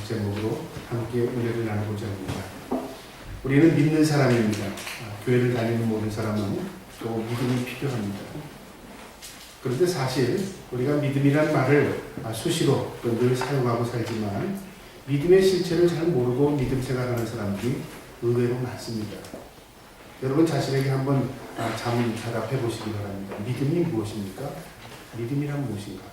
제목으로 함께 은혜를 나누고자 합니다. 우리는 믿는 사람입니다. 교회를 다니는 모든 사람은 또 믿음이 필요합니다. 그런데 사실 우리가 믿음이란 말을 수시로 또 늘 사용하고 살지만 믿음의 실체를 잘 모르고 믿음 생활하는 사람들이 의외로 많습니다. 여러분 자신에게 한번 자문하답해 보시기 바랍니다. 믿음이 무엇입니까? 믿음이란 무엇인가?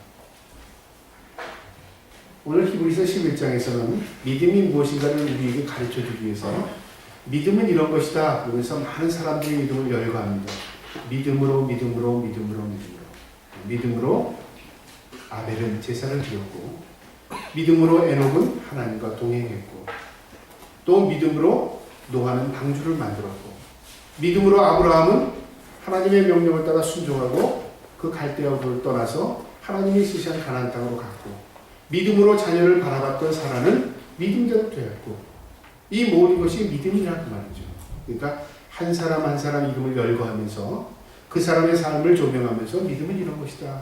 오늘 히브리서 11장에서는 믿음이 무엇인가를 우리에게 가르쳐주기 위해서 믿음은 이런 것이다 그러면서 많은 사람들의 믿음을 열거합니다. 믿음으로 아벨은 제사를 드렸고, 믿음으로 에녹은 하나님과 동행했고, 또 믿음으로 노아는 방주를 만들었고, 믿음으로 아브라함은 하나님의 명령을 따라 순종하고 그 갈대아 굴을 떠나서 하나님이 지시한 가나안 땅으로 갔고, 믿음으로 자녀를 바라봤던 사라는 믿음대로 되었고, 이 모든 것이 믿음이라는 말이죠. 그러니까 한 사람 한 사람 이름을 열거하면서 그 사람의 삶을 조명하면서 믿음은 이런 것이다.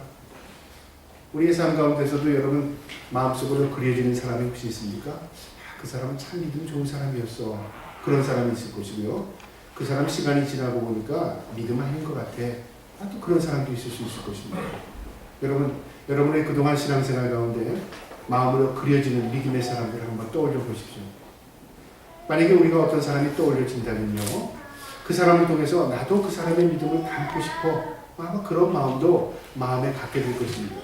우리의 삶 가운데서도 여러분 마음속으로 그려지는 사람이 혹시 있습니까? 그 사람은 참 믿음 좋은 사람이었어. 그런 사람이 있을 것이고요. 그 사람 시간이 지나고 보니까 믿음 아닌 것 같아. 또 그런 사람도 있을 수 있을 것입니다. 여러분의 그동안 신앙생활 가운데 마음으로 그려지는 믿음의 사람들을 한번 떠올려 보십시오. 만약에 우리가 어떤 사람이 떠올려진다면요, 그 사람을 통해서 나도 그 사람의 믿음을 닮고 싶어. 아마 그런 마음도 마음에 갖게 될 것입니다.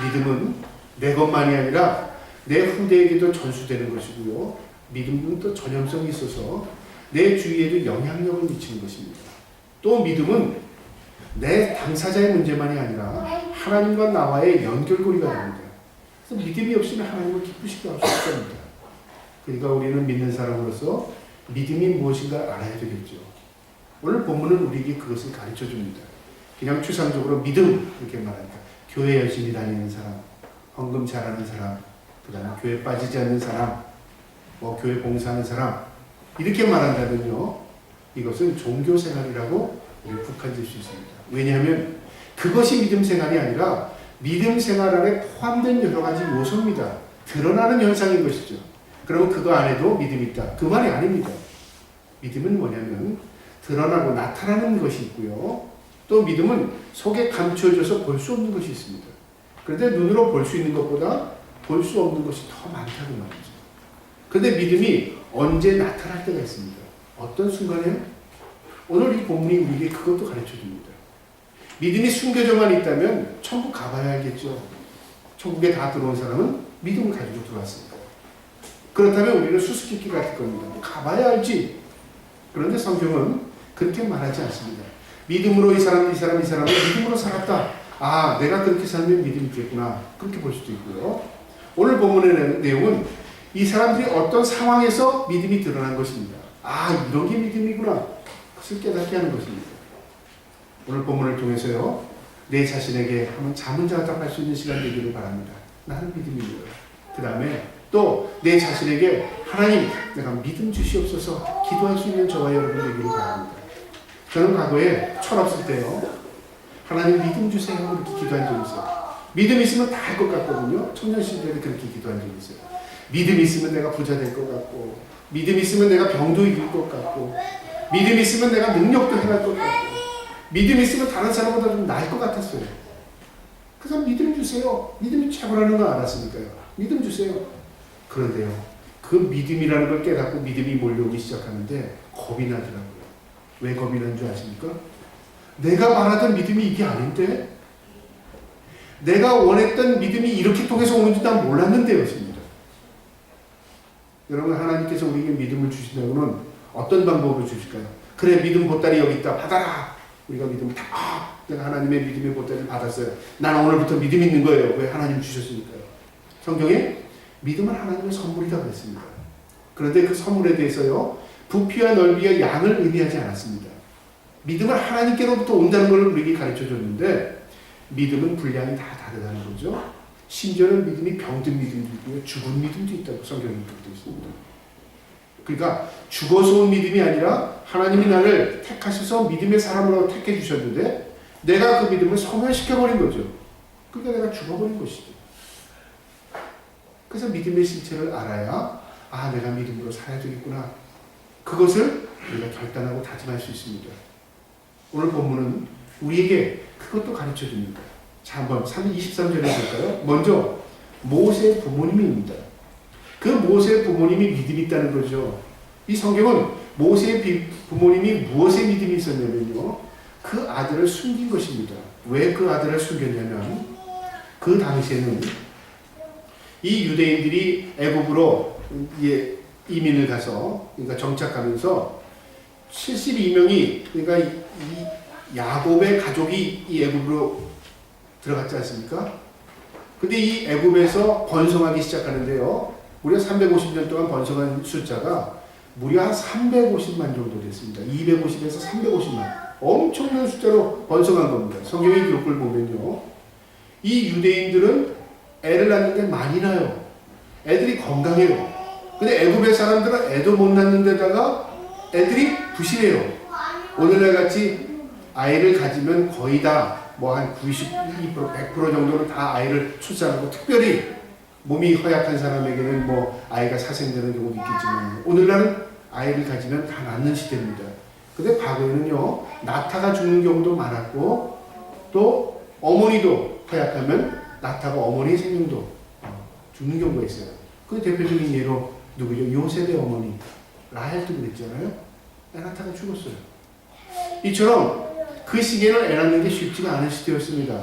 믿음은 내 것만이 아니라 내 후대에게도 전수되는 것이고요. 믿음은 또 전염성이 있어서 내 주위에도 영향력을 미치는 것입니다. 또 믿음은 내 당사자의 문제만이 아니라 하나님과 나와의 연결고리가 됩니다. 그래서 믿음이 없으면 하나님을 기쁘시게 할 수 없습니다. 그러니까 우리는 믿는 사람으로서 믿음이 무엇인가 알아야 되겠죠. 오늘 본문은 우리에게 그것을 가르쳐 줍니다. 그냥 추상적으로 믿음 이렇게 말합니다. 교회 열심히 다니는 사람, 헌금 잘하는 사람, 그 다음에 교회 빠지지 않는 사람, 교회 봉사하는 사람, 이렇게 말한다면요, 이것은 종교 생활이라고 우리 국한질 수 있습니다. 왜냐하면 그것이 믿음 생활이 아니라 믿음 생활 안에 포함된 여러 가지 요소입니다. 드러나는 현상인 것이죠. 그러면 그거 안에도 믿음이 있다. 그 말이 아닙니다. 믿음은 뭐냐면 드러나고 나타나는 것이 있고요. 또 믿음은 속에 감춰져서 볼 수 없는 것이 있습니다. 그런데 눈으로 볼 수 있는 것보다 볼 수 없는 것이 더 많다는 말이죠. 그런데 믿음이 언제 나타날 때가 있습니다. 어떤 순간에? 오늘 이 본문이 우리에게 그것도 가르쳐 줍니다. 믿음이 숨겨져만 있다면 천국 가봐야 알겠죠. 천국에 다 들어온 사람은 믿음을 가지고 들어왔습니다. 그렇다면 우리는 수수께끼 같을 겁니다. 가봐야 알지. 그런데 성경은 그렇게 말하지 않습니다. 믿음으로 이 사람은 믿음으로 살았다. 내가 그렇게 살면 믿음이 있겠구나. 그렇게 볼 수도 있고요. 오늘 본문의 내용은 이 사람들이 어떤 상황에서 믿음이 드러난 것입니다. 이런 게 믿음이구나. 그것을 깨닫게 하는 것입니다. 오늘 본문을 통해서요, 내 자신에게 한번 자문자답할 수 있는 시간 되기를 바랍니다. 나는 믿음이에요. 그 다음에 또 내 자신에게 하나님, 내가 믿음 주시옵소서 기도할 수 있는 저와 여러분 되기를 바랍니다. 저는 과거에 철없을 때요, 하나님 믿음 주세요 이렇게 기도한 적이 있어요. 믿음 있으면 다 할 것 같거든요. 청년 시절에 그렇게 기도한 적이 있어요. 믿음 있으면 내가 부자 될 것 같고, 믿음 있으면 내가 병도 이길 것 같고, 믿음 있으면 내가 능력도 행할 것 같고, 믿음 있으면 다른 사람보다 좀 나을 것 같았어요. 그래서 믿음 주세요. 믿음이 최고라는 걸 알았으니까요. 믿음 주세요. 그런데요, 그 믿음이라는 걸 깨닫고 믿음이 몰려오기 시작하는데 겁이 나더라고요. 왜 겁이 나는 줄 아십니까? 내가 말하던 믿음이 이게 아닌데? 내가 원했던 믿음이 이렇게 통해서 오는지 난 몰랐는데요. 여러분, 하나님께서 우리에게 믿음을 주신다고는 어떤 방법으로 주실까요? 그래, 믿음 보따리 여기 있다. 받아라. 우리가 믿음을 내가 하나님의 믿음의 보따리를 받았어요. 난 오늘부터 믿음 있는 거예요. 왜? 하나님 주셨으니까요. 성경에 믿음은 하나님의 선물이라고 그랬습니다. 그런데 그 선물에 대해서요, 부피와 넓이와 양을 의미하지 않았습니다. 믿음은 하나님께로부터 온다는 것을 우리에게 가르쳐줬는데, 믿음은 분량이 다 다르다는 거죠. 심지어는 믿음이 병든 믿음도 있고요, 죽은 믿음도 있다고 성경에 그렇게 있습니다. 그러니까 죽어서 온 믿음이 아니라 하나님이 나를 택하셔서 믿음의 사람으로 택해 주셨는데 내가 그 믿음을 소멸시켜버린 거죠. 그러니까 내가 죽어버린 것이죠. 그래서 믿음의 실체를 알아야 아 내가 믿음으로 살아야 되겠구나. 그것을 우리가 결단하고 다짐할 수 있습니다. 오늘 본문은 우리에게 그것도 가르쳐 줍니다. 자, 한번 23절에 볼까요? 먼저 모세의 부모님입니다. 그 모세의 부모님이 믿음이 있다는 거죠. 이 성경은 모세의 부모님이 무엇에 믿음이 있었냐면요, 그 아들을 숨긴 것입니다. 왜 그 아들을 숨겼냐면 그 당시에는 이 유대인들이 애굽으로 이민을 가서 그러니까 정착하면서 72명이 그러니까 이 야곱의 가족이 이 애굽으로 들어갔지 않습니까? 근데 이 애굽에서 번성하기 시작하는데요. 무려 350년 동안 번성한 숫자가 무려 한 350만 정도 됐습니다. 250에서 350만. 엄청난 숫자로 번성한 겁니다. 성경의 기록을 보면요. 이 유대인들은 애를 낳는 게 많이 나요. 애들이 건강해요. 근데 애굽의 사람들은 애도 못 낳는 데다가 애들이 부실해요. 오늘날 같이 아이를 가지면 거의 다 뭐 한 92%, 100% 정도는 다 아이를 출산하고, 특별히 몸이 허약한 사람에게는 뭐 아이가 사생되는 경우도 있겠지만 오늘날은 아이를 가지면 다 낳는 시대입니다. 근데 과거에는요, 낳다가 죽는 경우도 많았고, 또 어머니도 허약하면 낳다가 어머니의 생명도 죽는 경우가 있어요. 그 대표적인 예로 누구죠? 요셉의 어머니 라헬도 그랬잖아요. 애 낳다가 죽었어요. 이처럼 그 시기에는 애 낳는 게 쉽지가 않은 시대였습니다.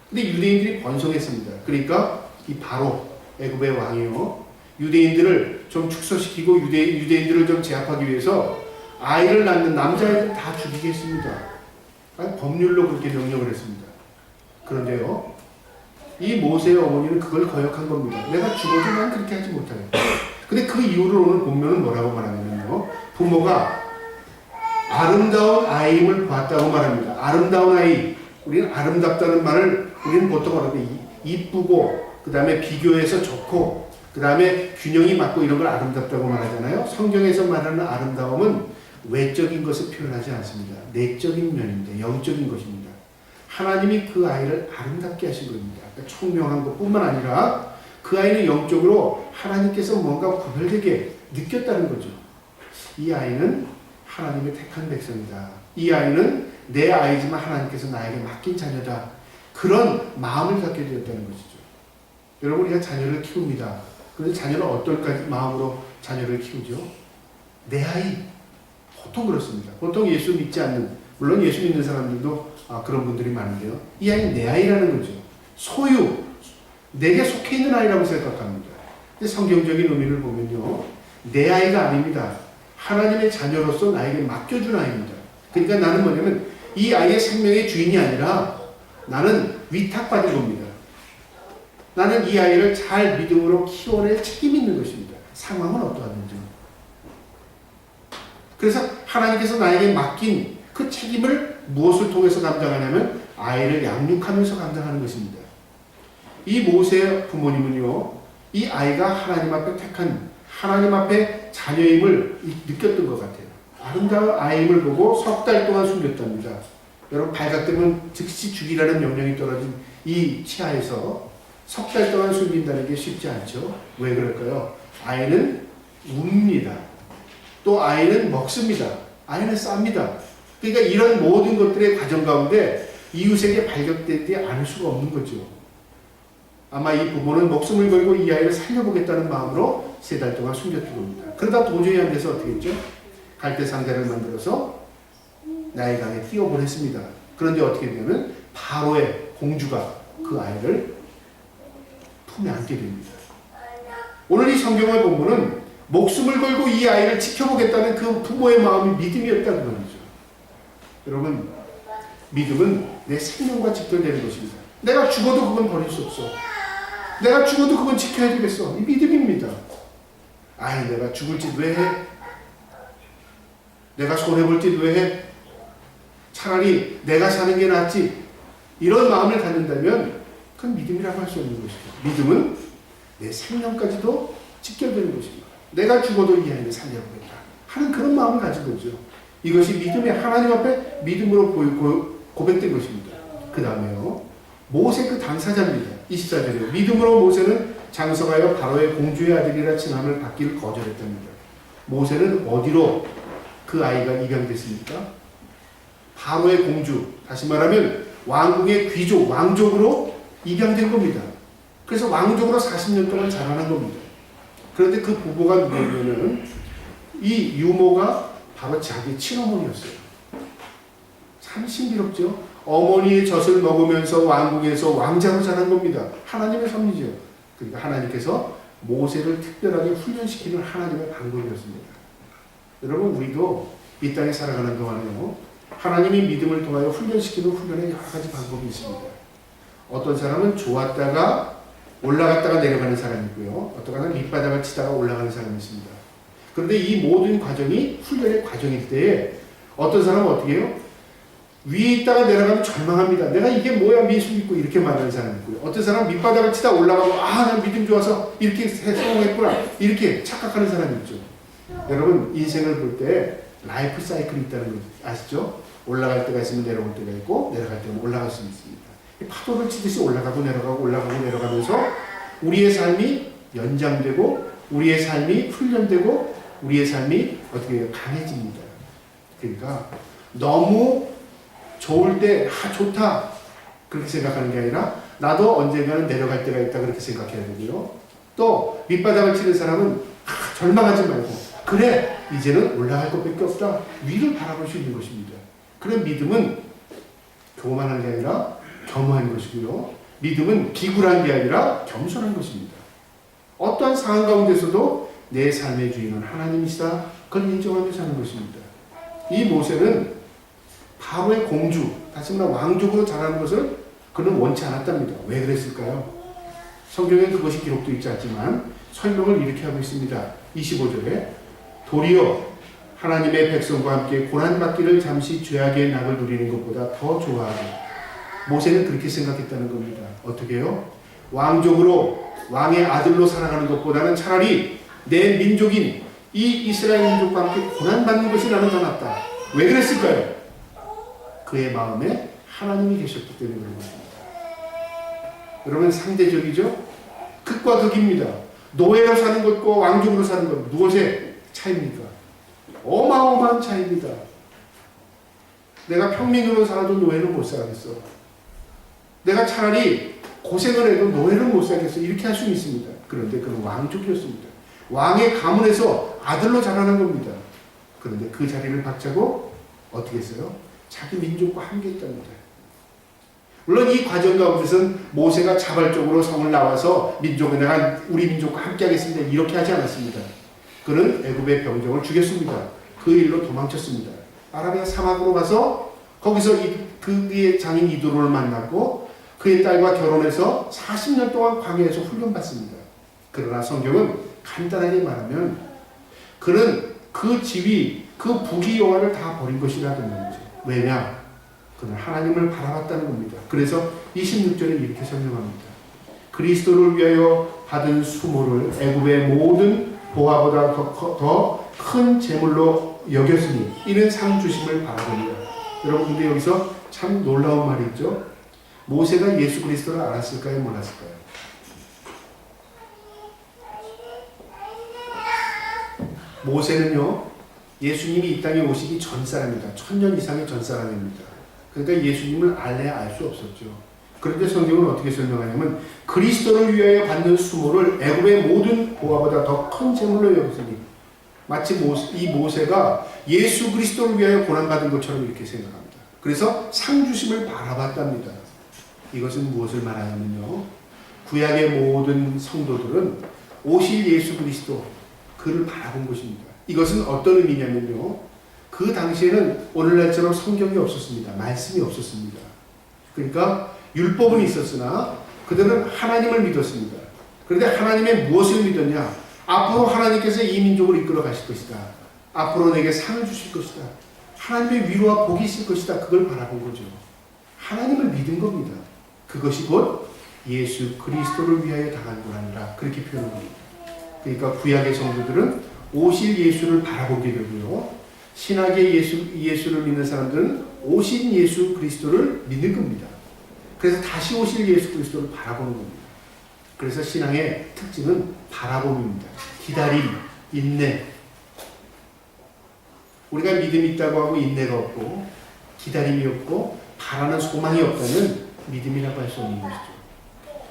근데 유대인들이 번성했습니다. 그러니까 이 바로 애굽의 왕이요, 유대인들을 좀 축소시키고 유대인들을 좀 제압하기 위해서 아이를 낳는 남자애들 다 죽이겠습니다. 법률로 그렇게 명령을 했습니다. 그런데요, 이 모세의 어머니는 그걸 거역한 겁니다. 내가 죽어도 난 그렇게 하지 못하겠다. 근데 그 이유를 오늘 본문은 뭐라고 말하냐면요, 부모가 아름다운 아이임을 봤다고 말합니다. 아름다운 아이, 우리는 아름답다는 말을 우리는 보통 말하는데 이쁘고, 그 다음에 비교해서 좋고, 그 다음에 균형이 맞고 이런 걸 아름답다고 말하잖아요. 성경에서 말하는 아름다움은 외적인 것을 표현하지 않습니다. 내적인 면입니다. 영적인 것입니다. 하나님이 그 아이를 아름답게 하신 겁니다. 그러니까 총명한 것뿐만 아니라 그 아이는 영적으로 하나님께서 뭔가 구별되게 느꼈다는 거죠. 이 아이는 하나님의 택한 백성이다. 이 아이는 내 아이지만 하나님께서 나에게 맡긴 자녀다. 그런 마음을 갖게 되었다는 것이죠. 여러분, 우리가 자녀를 키웁니다. 그런데 자녀는 어떨 마음으로 자녀를 키우죠? 내 아이. 보통 그렇습니다. 보통 예수 믿지 않는, 물론 예수 믿는 사람들도 그런 분들이 많은데요. 이 아이는 내 아이라는 거죠. 소유, 내게 속해 있는 아이라고 생각합니다. 근데 성경적인 의미를 보면요, 내 아이가 아닙니다. 하나님의 자녀로서 나에게 맡겨준 아이입니다. 그러니까 나는 뭐냐면 이 아이의 생명의 주인이 아니라 나는 위탁받은 겁니다. 나는 이 아이를 잘 믿음으로 키워낼 책임이 있는 것입니다. 상황은 어떠하든지. 그래서 하나님께서 나에게 맡긴 그 책임을 무엇을 통해서 감당하냐면 아이를 양육하면서 감당하는 것입니다. 이 모세의 부모님은요, 이 아이가 하나님 앞에 택한, 하나님 앞에 자녀임을 느꼈던 것 같아요. 아름다운 아이임을 보고 석 달 동안 숨겼답니다. 여러분, 발각되면 즉시 죽이라는 명령이 떨어진 이 치하에서 석 달 동안 숨긴다는 게 쉽지 않죠. 왜 그럴까요? 아이는 웁니다. 또 아이는 먹습니다. 아이는 쌉니다. 그러니까 이런 모든 것들의 과정 가운데 이웃에게 발각되지 않을 수가 없는 거죠. 아마 이 부모는 목숨을 걸고 이 아이를 살려보겠다는 마음으로 3달 동안 숨겼던 겁니다. 그러다 도저히 안 돼서 어떻게 했죠? 갈대 상자를 만들어서 나일강에 띄워보냈습니다. 그런데 어떻게 되냐면 바로의 공주가 그 아이를 품에 안게 됩니다. 오늘 이 성경을 보면은 목숨을 걸고 이 아이를 지켜보겠다는 그 부모의 마음이 믿음이었다는 말이죠. 여러분, 믿음은 내 생명과 직결되는 것입니다. 내가 죽어도 그건 버릴 수 없어. 내가 죽어도 그건 지켜야 되겠어. 이 믿음입니다. 아이, 내가 죽을 짓 왜 해? 내가 손해볼 짓 왜 해? 차라리 내가 사는 게 낫지. 이런 마음을 갖는다면 그건 믿음이라고 할 수 없는 것이죠. 믿음은 내 생명까지도 직결되는 것입니다. 내가 죽어도 이 아이를 살려보겠다 하는 그런 마음을 가진 거죠. 이것이 믿음의, 하나님 앞에 믿음으로 고백된 것입니다. 그 다음에요, 모세 그 당사자입니다. 24절이요. 믿음으로 모세는 장성하여 바로의 공주의 아들이라 칭함을 받기를 거절했답니다. 모세는 어디로 그 아이가 입양됐습니까? 바로의 공주, 다시 말하면 왕궁의 귀족, 왕족으로 입양된 겁니다. 그래서 왕족으로 40년 동안 자라난 겁니다. 그런데 그 부부가 누구냐면은 이 유모가 바로 자기 친어머니였어요. 참 신비롭죠? 어머니의 젖을 먹으면서 왕궁에서 왕자로 자란 겁니다. 하나님의 섭리죠. 그러니까 하나님께서 모세를 특별하게 훈련시키는 하나님의 방법이었습니다. 여러분, 우리도 이 땅에 살아가는 동안에요, 하나님이 믿음을 통하여 훈련시키는 훈련의 여러 가지 방법이 있습니다. 어떤 사람은 좋았다가 올라갔다가 내려가는 사람이 있고요. 어떤 사람은 밑바닥을 치다가 올라가는 사람이 있습니다. 그런데 이 모든 과정이 훈련의 과정일 때에 어떤 사람은 어떻게 해요? 위에 있다가 내려가면 절망합니다. 내가 이게 뭐야, 미술 있고, 이렇게 말하는 사람이 있고요. 어떤 사람은 밑바닥을 치다 올라가고, 난 믿음 좋아서 이렇게 성공했구나, 이렇게 착각하는 사람이 있죠. 여러분, 인생을 볼 때 라이프 사이클이 있다는 거 아시죠? 올라갈 때가 있으면 내려올 때가 있고, 내려갈 때는 올라갈 수 있습니다. 파도를 치듯이 올라가고 내려가고 올라가고 내려가면서 우리의 삶이 연장되고, 우리의 삶이 훈련되고, 우리의 삶이 어떻게 강해집니다. 그러니까 너무 좋을 때 좋다 그렇게 생각하는 게 아니라 나도 언젠가는 내려갈 때가 있다 그렇게 생각해야 되고요. 또 밑바닥을 치는 사람은 절망하지 말고, 그래 이제는 올라갈 것밖에 없다, 위를 바라볼 수 있는 것입니다. 그런 믿음은 교만한 게 아니라 겸허한 것이고요. 믿음은 비굴한 게 아니라 겸손한 것입니다. 어떠한 상황 가운데서도 내 삶의 주인은 하나님이시다, 그걸 인정하며 사는 것입니다. 이 모세는 바로의 공주, 다시 말해 왕족으로 자라는 것을 그는 원치 않았답니다. 왜 그랬을까요? 성경엔 그것이 기록되어 있지 않지만 설명을 이렇게 하고 있습니다. 25절에 도리어 하나님의 백성과 함께 고난받기를 잠시 죄악의 낙을 누리는 것보다 더 좋아하고, 모세는 그렇게 생각했다는 겁니다. 어떻게 해요? 왕족으로, 왕의 아들로 살아가는 것보다는 차라리 내 민족인 이 이스라엘 민족과 함께 고난받는 것이 나는 더 낫다. 왜 그랬을까요? 그의 마음에 하나님이 계셨기 때문에 그런 것입니다. 여러분, 상대적이죠? 극과 극입니다. 노예로 사는 것과 왕족으로 사는 것, 무엇의 차이입니까? 어마어마한 차이입니다. 내가 평민으로 살아도 노예는 못 살겠어. 내가 차라리 고생을 해도 노예는 못 살겠어. 이렇게 할 수는 있습니다. 그런데 그는 왕족이었습니다. 왕의 가문에서 아들로 자라는 겁니다. 그런데 그 자리를 박차고 어떻게 했어요? 자기 민족과 함께 있답니다. 물론 이 과정 가운데서는 모세가 자발적으로 성을 나와서 민족을, 내가 우리 민족과 함께 하겠습니다, 이렇게 하지 않았습니다. 그는 애굽의 병정을 죽였습니다. 그 일로 도망쳤습니다. 아라비아 사막으로 가서 거기서 그의 장인 이도로를 만났고 그의 딸과 결혼해서 40년 동안 광야에서 훈련받습니다. 그러나 성경은 간단하게 말하면 그는 그 지위, 그 부귀 영화를 다 버린 것이라는 거죠. 왜냐? 그는 하나님을 바라봤다는 겁니다. 그래서 26절에 이렇게 설명합니다. 그리스도를 위하여 받은 수모를 애굽의 모든 보화보다 더 큰 재물로 여겼으니 이는 상 주심을 바라봅니다. 여러분, 근데 여기서 참 놀라운 말이 있죠. 모세가 예수 그리스도를 알았을까요? 몰랐을까요? 모세는요, 예수님이 이 땅에 오시기 전 사람입니다. 1000년 이상의 전 사람입니다. 그러니까 예수님을 알래야 알 수 없었죠. 그런데 성경은 어떻게 설명하냐면 그리스도를 위하여 받는 수모를 애굽의 모든 보화보다 더 큰 재물로 여겼으니, 마치 이 모세가 예수 그리스도를 위하여 고난받은 것처럼 이렇게 생각합니다. 그래서 상 주심을 바라봤답니다. 이것은 무엇을 말하냐면요, 구약의 모든 성도들은 오실 예수 그리스도, 그를 바라본 것입니다. 이것은 어떤 의미냐면요, 그 당시에는 오늘날처럼 성경이 없었습니다. 말씀이 없었습니다. 그러니까 율법은 있었으나 그들은 하나님을 믿었습니다. 그런데 하나님의 무엇을 믿었냐? 앞으로 하나님께서 이 민족을 이끌어 가실 것이다. 앞으로 내게 상을 주실 것이다. 하나님의 위로와 복이 있을 것이다. 그걸 바라본 거죠. 하나님을 믿은 겁니다. 그것이 곧 예수 그리스도를 위하여 당한 고난이라, 그렇게 표현합니다. 그러니까 구약의 성도들은 오실 예수를 바라보게 되고요, 신약의 예수를 믿는 사람들은 오신 예수 그리스도를 믿는 겁니다. 그래서 다시 오실 예수 그리스도를 바라보는 겁니다. 그래서 신앙의 특징은 바라봄입니다. 기다림, 인내. 우리가 믿음이 있다고 하고 인내가 없고 기다림이 없고 바라는 소망이 없다면 믿음이라고 할 수 없는 것이죠.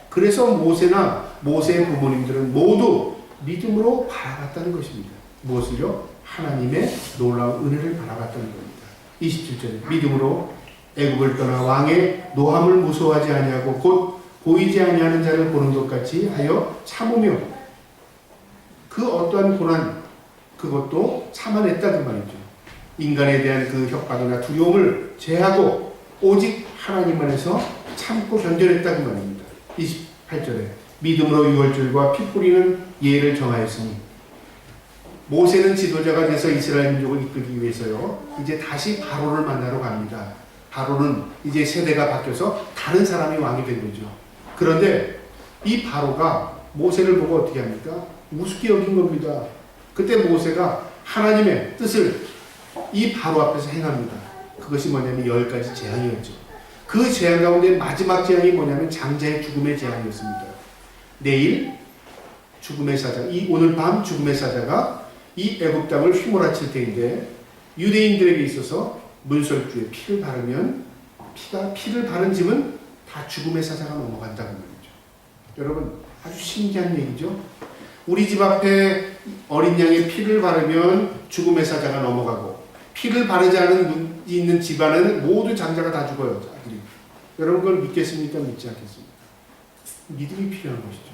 그래서 모세나 모세의 부모님들은 모두 믿음으로 바라봤다는 것입니다. 무엇을요? 하나님의 놀라운 은혜를 바라봤다는 겁니다. 27절에 믿음으로 애굽을 떠나 왕의 노함을 무서워하지 아니하고 곧 보이지 아니하는 자를 보는 것 같이 하여 참으며 그 어떠한 고난 그것도 참아냈다 그 말이죠. 인간에 대한 그 협박이나 두려움을 제하고 오직 하나님 안에서 참고 견뎌냈다 그 말입니다. 28절에 믿음으로 유월절과 피 뿌리는 예를 정하였으니 모세는 지도자가 돼서 이스라엘 민족을 이끌기 위해서요. 이제 다시 바로를 만나러 갑니다. 바로는 이제 세대가 바뀌어서 다른 사람이 왕이 된 거죠. 그런데 이 바로가 모세를 보고 어떻게 합니까? 우습게 여긴 겁니다. 그때 모세가 하나님의 뜻을 이 바로 앞에서 행합니다. 그것이 뭐냐면 10가지 재앙이었죠. 그 재앙 가운데 마지막 재앙이 뭐냐면 장자의 죽음의 재앙이었습니다. 내일 죽음의 사자, 오늘 밤 죽음의 사자가 이 애굽 땅을 휘몰아칠 때인데 유대인들에게 있어서 문설주에 피를 바르면 피를 바른 집은 다 죽음의 사자가 넘어간다는 말이죠. 여러분 아주 신기한 얘기죠. 우리 집 앞에 어린 양의 피를 바르면 죽음의 사자가 넘어가고 피를 바르지 않은 있는 집안에는 모두 장자가 다 죽어요. 아들이. 여러분 그걸 믿겠습니까? 믿지 않겠습니까? 믿음이 필요한 것이죠.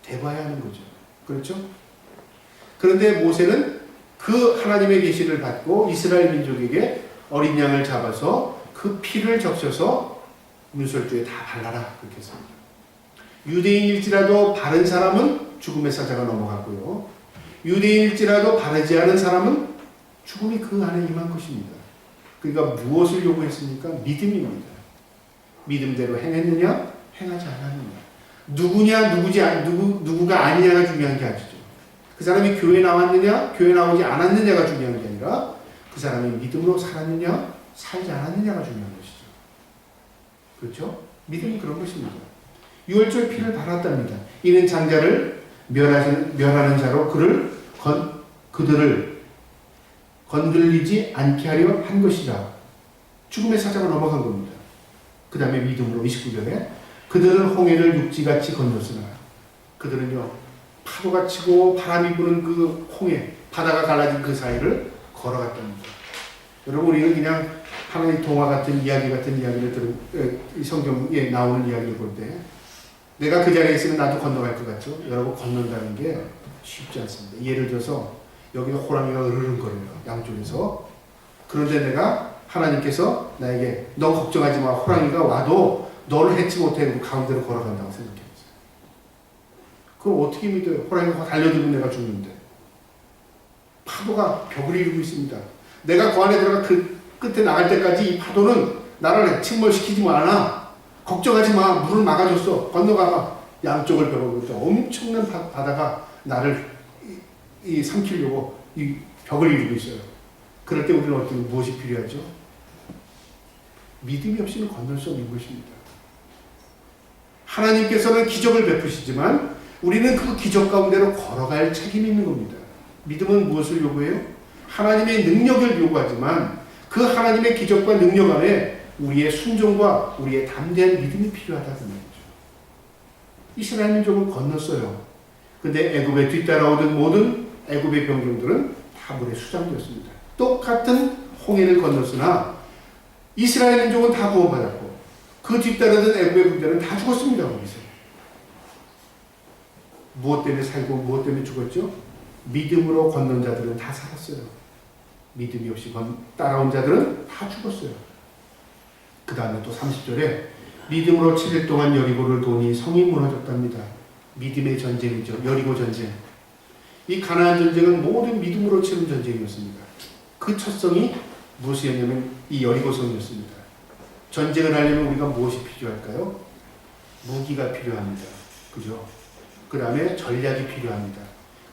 대봐야 하는 거죠. 그렇죠? 그런데 모세는 그 하나님의 계시를 받고 이스라엘 민족에게 어린 양을 잡아서 그 피를 적셔서 문설주에 다 발라라 그렇게 했습니다. 유대인일지라도 바른 사람은 죽음의 사자가 넘어가고요. 유대인일지라도 바르지 않은 사람은 죽음이 그 안에 임한 것입니다. 그러니까 무엇을 요구했습니까? 믿음입니다. 믿음대로 행했느냐? 행하지 않았느냐? 누구냐? 누구가 아니냐가 중요한 게 아니죠. 그 사람이 교회 나왔느냐? 교회 나오지 않았느냐가 중요한 게 아니라 그 사람이 믿음으로 살았느냐? 살지 않았느냐가 중요한 것이죠. 그렇죠? 믿음이 그런 것입니다. 유월절 피를 발랐답니다. 이는 장자를 멸하는 자로 그들을 건들리지 않게 하려 한 것이다. 죽음의 사자가 넘어간 겁니다. 그 다음에 믿음으로 29절에 그들은 홍해를 육지같이 건넜으나 그들은요 파도가 치고 바람이 부는 그 홍해 바다가 갈라진 그 사이를 걸어갔답니다. 여러분 우리는 그냥 하나의 동화 같은 이야기 같은 이야기를 들은 성경에 나오는 이야기를 볼 때 내가 그 자리에 있으면 나도 건너갈 것 같죠? 여러분 건넌다는 게 쉽지 않습니다. 예를 들어서 여기 호랑이가 으르렁거려요. 양쪽에서. 그런데 내가 하나님께서 나에게 너 걱정하지 마. 호랑이가 와도 너를 해치 못해. 가운데로 걸어간다고 생각해보세요. 그럼 어떻게 믿어요? 호랑이가 달려들면 내가 죽는데. 파도가 벽을 이루고 있습니다. 내가 그 안에 들어가 그 끝에 나갈 때까지 이 파도는 나를 침몰시키지 않아. 걱정하지 마. 물을 막아줬어. 건너가봐. 양쪽을 벽으로 엄청난 바다가 나를 삼키려고 이 벽을 이루고 있어요. 그럴 때 우리는 어떻게 무엇이 필요하죠? 믿음이 없이는 건널 수 없는 것입니다. 하나님께서는 기적을 베푸시지만 우리는 그 기적 가운데로 걸어갈 책임이 있는 겁니다. 믿음은 무엇을 요구해요? 하나님의 능력을 요구하지만 그 하나님의 기적과 능력 안에 우리의 순종과 우리의 담대한 믿음이 필요하다는 말이죠. 이스라엘 민족은 건넜어요. 근데 애굽에 뒤따라오던 모든 애굽의 병정들은 다 물에 수장되었습니다. 똑같은 홍해를 건넜으나 이스라엘 민족은 다 구원받았고 그 뒤따르던 애굽의 군대는 다 죽었습니다. 거기서. 무엇 때문에 살고 무엇 때문에 죽었죠? 믿음으로 건넌 자들은 다 살았어요. 믿음이 없이 따라온 자들은 다 죽었어요. 그 다음에 또 30절에 믿음으로 7일 동안 여리고를 도니 성이 무너졌답니다. 믿음의 전쟁이죠. 여리고 전쟁. 이 가나안 전쟁은 모든 믿음으로 치른 전쟁이었습니다. 그 첫 성이 무엇이었냐면 이 여리고성이었습니다. 전쟁을 하려면 우리가 무엇이 필요할까요? 무기가 필요합니다. 그죠? 그 다음에 전략이 필요합니다.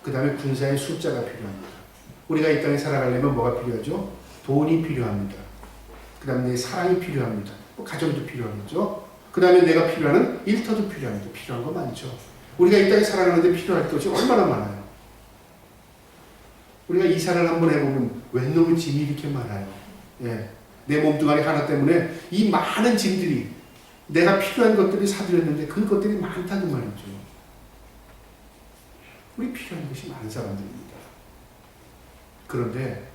그 다음에 군사의 숫자가 필요합니다. 우리가 이 땅에 살아가려면 뭐가 필요하죠? 돈이 필요합니다. 그 다음에 사랑이 필요합니다. 가정도 필요하겠죠? 그 다음에 내가 필요한 일터도 필요합니다. 필요한 거 많죠. 우리가 이 땅에 살아가는데 필요할 것이 얼마나 많아요. 우리가 이사를 한번 해보면 웬 놈의 짐이 이렇게 많아요. 예. 내 몸뚱아리 하나 때문에 이 많은 짐들이 내가 필요한 것들이 사들였는데 그 것들이 많다는 말이죠. 우리 필요한 것이 많은 사람들입니다. 그런데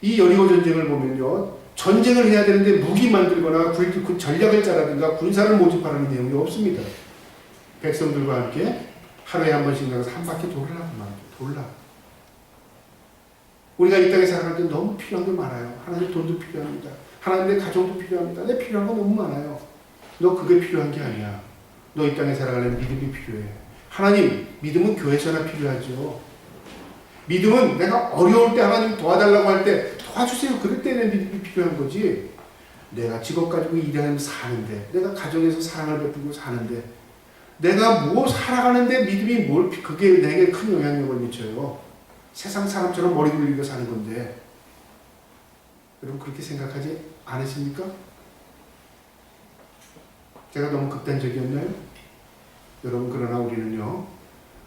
이 여리고 전쟁을 보면요, 전쟁을 해야 되는데 무기 만들거나 그 전략을 짜라든가 군사를 모집하라는 내용이 없습니다. 백성들과 함께 하루에 한 번씩 나가서 한 바퀴 돌으라고 말이죠. 돌라. 우리가 이 땅에 살아갈 때 너무 필요한 게 많아요. 하나님 돈도 필요합니다. 하나님 내 가정도 필요합니다. 내 필요한 거 너무 많아요. 너 그게 필요한 게 아니야. 너 이 땅에 살아가려면 믿음이 필요해. 하나님, 믿음은 교회에서나 필요하죠. 믿음은 내가 어려울 때 하나님 도와달라고 할 때 도와주세요. 그럴 때는 믿음이 필요한 거지. 내가 직업 가지고 일하면서 사는데, 내가 가정에서 사랑을 베풀고 사는데, 내가 뭐 살아가는데 믿음이 그게 내게 큰 영향력을 미쳐요. 세상 사람처럼 머리 굴리고 사는 건데. 여러분 그렇게 생각하지 않으십니까? 제가 너무 극단적이었나요? 여러분 그러나 우리는요,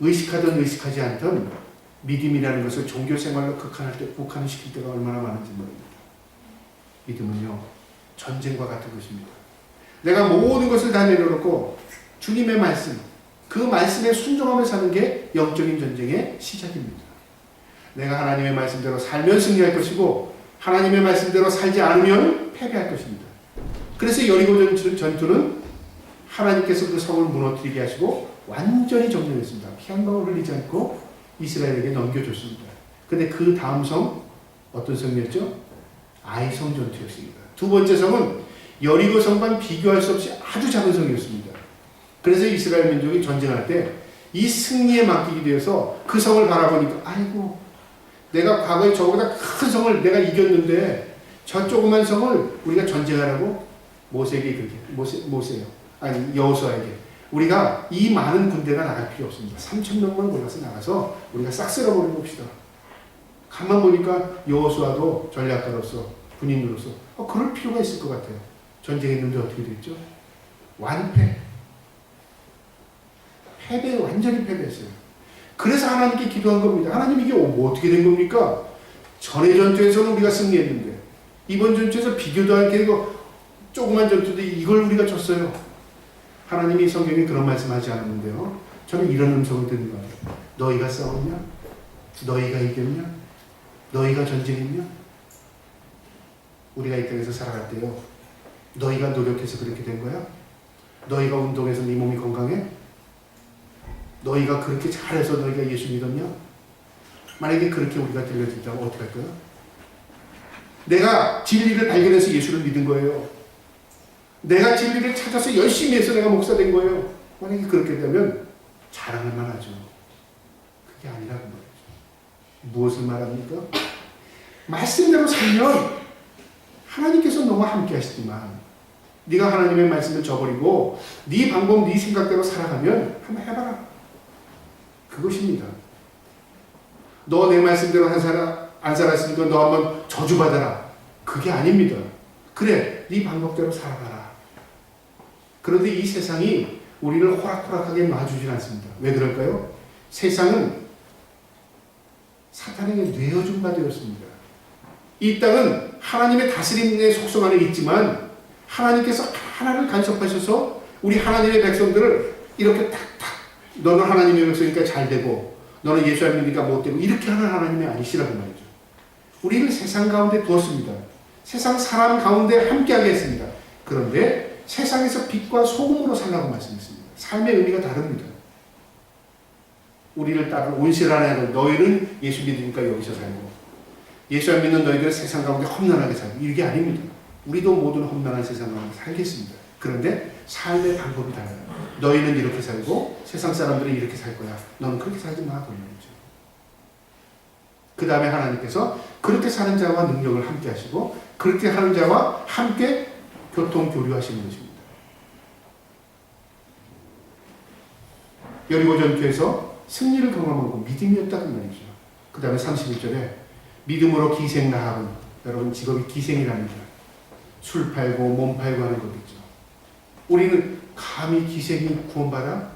의식하든 의식하지 않든 믿음이라는 것을 종교생활로 국한시킬 때가 얼마나 많은지 모릅니다. 믿음은요, 전쟁과 같은 것입니다. 내가 모든 것을 다 내려놓고 주님의 말씀, 그 말씀에 순종하며 사는 게 영적인 전쟁의 시작입니다. 내가 하나님의 말씀대로 살면 승리할 것이고 하나님의 말씀대로 살지 않으면 패배할 것입니다. 그래서 여리고 전투는 하나님께서 그 성을 무너뜨리게 하시고 완전히 점령했습니다. 피 한 방울 흘리지 않고 이스라엘에게 넘겨줬습니다. 근데 그 다음 성, 어떤 성이었죠? 아이성 전투였습니다. 두 번째 성은 여리고 성과 비교할 수 없이 아주 작은 성이었습니다. 그래서 이스라엘 민족이 전쟁할 때 이 승리에 맡기게 되어서 그 성을 바라보니까 아이고, 내가 과거에 저보다 큰 성을 내가 이겼는데 저 조그만 성을 우리가 전쟁하라고 모세에게 그렇게 모세요. 아니 여호수아에게 우리가 이 많은 군대가 나갈 필요 없습니다. 3,000명만 골라서 나가서 우리가 싹 쓸어버려 봅시다. 가만 보니까 여호수아도 전략가로서 군인으로서 그럴 필요가 있을 것 같아요. 전쟁했는데 어떻게 됐죠? 완패. 완전히 패배했어요. 그래서 하나님께 기도한 겁니다. 하나님 이게 뭐 어떻게 된 겁니까? 전의 전투에서는 우리가 승리했는데 이번 전투에서 비교도 않게 되고 조그만 전투도 이걸 우리가 졌어요. 하나님이 성경에 그런 말씀하지 않았는데요. 저는 이런 음성을 듣는 거예요. 너희가 싸웠냐? 너희가 이겼냐? 너희가 전쟁했냐? 우리가 이 땅에서 살아갈 때요, 너희가 노력해서 그렇게 된 거야? 너희가 운동해서 네 몸이 건강해? 너희가 그렇게 잘해서 너희가 예수 믿었냐? 만약에 그렇게 우리가 들려진다면 어떻게 할까요? 내가 진리를 발견해서 예수를 믿은 거예요. 내가 진리를 찾아서 열심히 해서 내가 목사 된 거예요. 만약에 그렇게 되면 자랑할 만하죠. 그게 아니라고 말이죠. 무엇을 말합니까? 말씀대로 살면 하나님께서 너와 함께 하시지만 네가 하나님의 말씀을 저버리고 네 방법, 네 생각대로 살아가면 한번 해봐라. 그것입니다. 너 내 말씀대로 안 살았으니까 너 한번 저주받아라. 그게 아닙니다. 그래, 네 방법대로 살아가라. 그런데 이 세상이 우리를 호락호락하게 놔주질 않습니다. 왜 그럴까요? 세상은 사탄에게 뇌어준 바 되었습니다. 이 땅은 하나님의 다스림의 속성 안에 있지만 하나님께서 하나를 간섭하셔서 우리 하나님의 백성들을 이렇게 탁탁, 너는 하나님의 백성이니까 잘 되고 너는 예수 안 믿으니까 못 되고 이렇게 하는 하나님이 아니시라고 말이죠. 우리를 세상 가운데 두었습니다. 세상 사람 가운데 함께하게 했습니다. 그런데 세상에서 빛과 소금으로 살라고 말씀했습니다. 삶의 의미가 다릅니다. 우리를 따르는 온실하는 너희는 예수 믿으니까 여기서 살고 예수 안 믿는 너희들은 세상 가운데 험난하게 살고 이게 아닙니다. 우리도 모든 험난한 세상 가운데 살겠습니다. 그런데 삶의 방법이 달라요. 너희는 이렇게 살고 세상 사람들은 이렇게 살 거야. 너는 그렇게 살지 마. 그 다음에 하나님께서 그렇게 사는 자와 능력을 함께 하시고 그렇게 하는 자와 함께 교통 교류하시는 것입니다. 여리고 전투에서 승리를 경험하고 믿음이었다는 말이죠. 그 다음에 31절에 믿음으로 기생 라합은, 여러분 직업이 기생이랍니다. 술 팔고 몸 팔고 하는 거겠죠. 우리는 감히 기생이 구원받아?